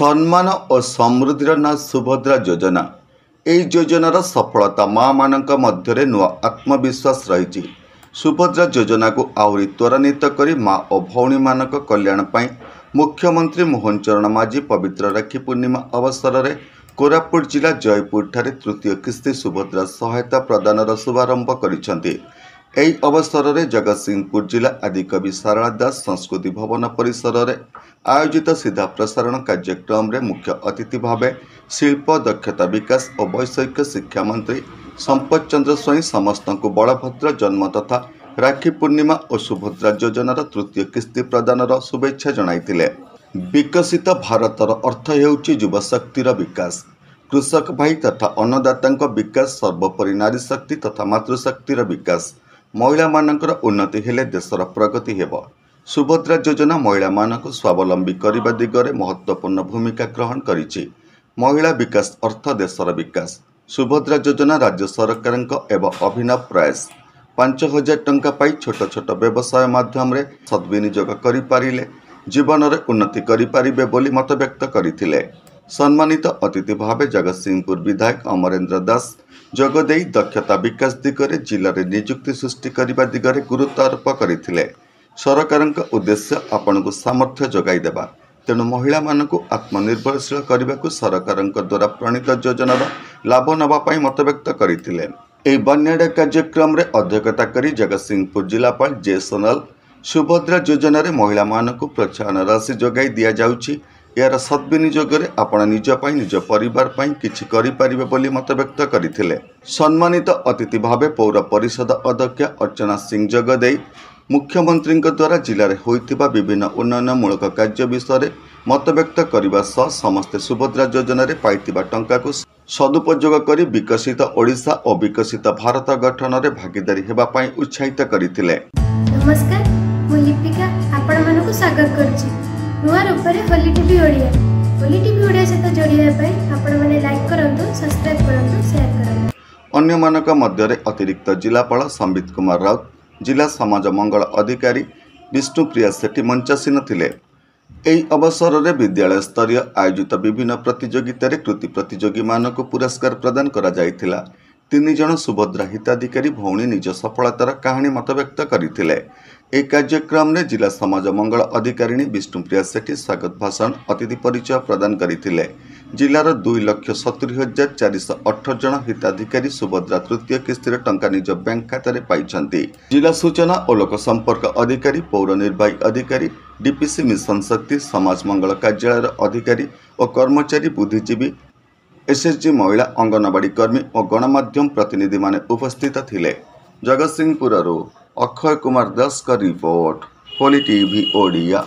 सम्मान और समृद्धिर ना सुभद्रा योजना एई योजनार सफलता माँ मानक मध्य नुआ आत्मविश्वास रही। सुभद्रा योजना को आहुरी त्वरान्वित करी माँ और भौणी मानक कल्याण पाई मुख्यमंत्री मोहन चरण माझी पवित्र राखी पूर्णिमा अवसर में कोरापुट जिला जयपुर ठारे तृतीय किस्ती सुभद्रा सहायता प्रदानर शुभारंभ करिसेंति। एही अवसर में जगतसिंहपुर जिला आदिकवि सारला दास संस्कृति भवन परिसर में आयोजित सीधा प्रसारण कार्यक्रम में मुख्य अतिथि भावे शिल्प दक्षता विकास और वैषयिक शिक्षा मंत्री संपत चंद्र स्वाई समस्त को बलभद्र जन्म तथा राखी पूर्णिमा और सुभद्रा योजनार तृतीय किस्ती प्रदानर शुभेच्छा जणाइथिले। विकसित भारतर अर्थ हेउछि युवशक्तिर विकास, कृषक भाई तथा अन्नदाता विकास, सर्वोपरि नारी शक्ति तथा मातृशक्तिर विकास, महिला मानकर उन्नति हेले देशर प्रगति हेब। सुभद्रा योजना महिला मानक स्वावलंबी करने दिगरे महत्वपूर्ण भूमिका ग्रहण करिछि। महिला विकास अर्थ देशर विकास। सुभद्रा योजना राज्य सरकार एवं अभिनव प्रयास। 5,000 टंका पाई छोट छोट व्यवसाय माध्यम रे सद्विनियोग करिपारिले जीवन में उन्नति करिपारिबे बोली मत व्यक्त करथिले। सम्मानित अतिथि भावे जगतसिंहपुर विधायक अमरेंद्र दास जोगदेई दक्षता विकास दिगरे जिले में नियुक्ति सृष्टि करने दिगरे गुरुत्व आरोप करथिले। सरकारक उद्देश्य आपण को सामर्थ्य जोगाई देबा, तेणु महिला मानकु आत्मनिर्भरशील करने को सरकार द्वारा प्रणीत योजनार लाभ नवा पाई मत व्यक्त करथिले। एही बन्याड कार्यक्रम रे अध्यक्षता करी जगतसिंहपुर जिलापाल जे सोनाल सुभद्रा योजना रे महिला मानकु प्रोत्साहन राशि जोगाई दिया जाउछि। यार सद्विनियोग रे आपण निज पाई निज परिवार पाई किछि करि परिबे बोली मत व्यक्त करथिले। सम्मानित अतिथि भावे पौर परिषद अध्यक्ष अर्चना सिंह जोगदेई मुख्यमंत्री द्वारा जिले में होइतिबा विभिन्न उन्नयनमूलक कार्य विषय मत व्यक्त करने सह समस्ते सुभद्रा योजना रे पाइतिबा टंका को सदुपयोग करी विकसित ओडिशा और विकसित भारत गठन में भागीदारी हेबा पाई उत्साहित करथिले। नमस्कार, मु लिपिका आपण मानकु स्वागत करछि नुआ रूपरे होली टीवी ओडिया। होली टीवी ओडिया सहित जोड़िया पाई आपण माने लाइक करंतु, सब्सक्राइब करंतु, शेयर करंतु। अन्य मानक मध्य अतिरिक्त जिलापाल संबित कुमार राउत, जिला समाज मंगल अधिकारी विष्णुप्रिया सेठी मंचासीन थिले। एही अवसर में विद्यालय स्तरीय आयोजित विभिन्न प्रतियोगिता रे कृति प्रतियोगी मानक पुरस्कार प्रदान करा जायथिला। 3 जन सुभद्रा हिताधिकारी भौणी निज सफलतार कहानी मत व्यक्त करथिले। एही कार्यक्रम में जिला समाज मंगल अधिकारिणी विष्णुप्रिया सेठी स्वागत भाषण अतिथि परिचय प्रदान करथिले। जिलार 2,70,408 जन हिताधिकारी सुभद्रा तृतीय किस्तिर टंका निज बैंक खाता रे पाइछंती। जिला सूचना और लोक संपर्क अधिकारी, पौर निर्वाही अधिकारी, डीपीसी मिशन शक्ति, समाज मंगल कार्यालय अधिकारी और कर्मचारी, बुद्धिजीवी, एसएचजी महिला, अंगनवाड़ी कर्मी और गणमाध्यम प्रतिनिधि माने उपस्थित थिले। जगतसिंहपुर अक्षय कुमार दास का रिपोर्ट, होली टीवी ओडिया।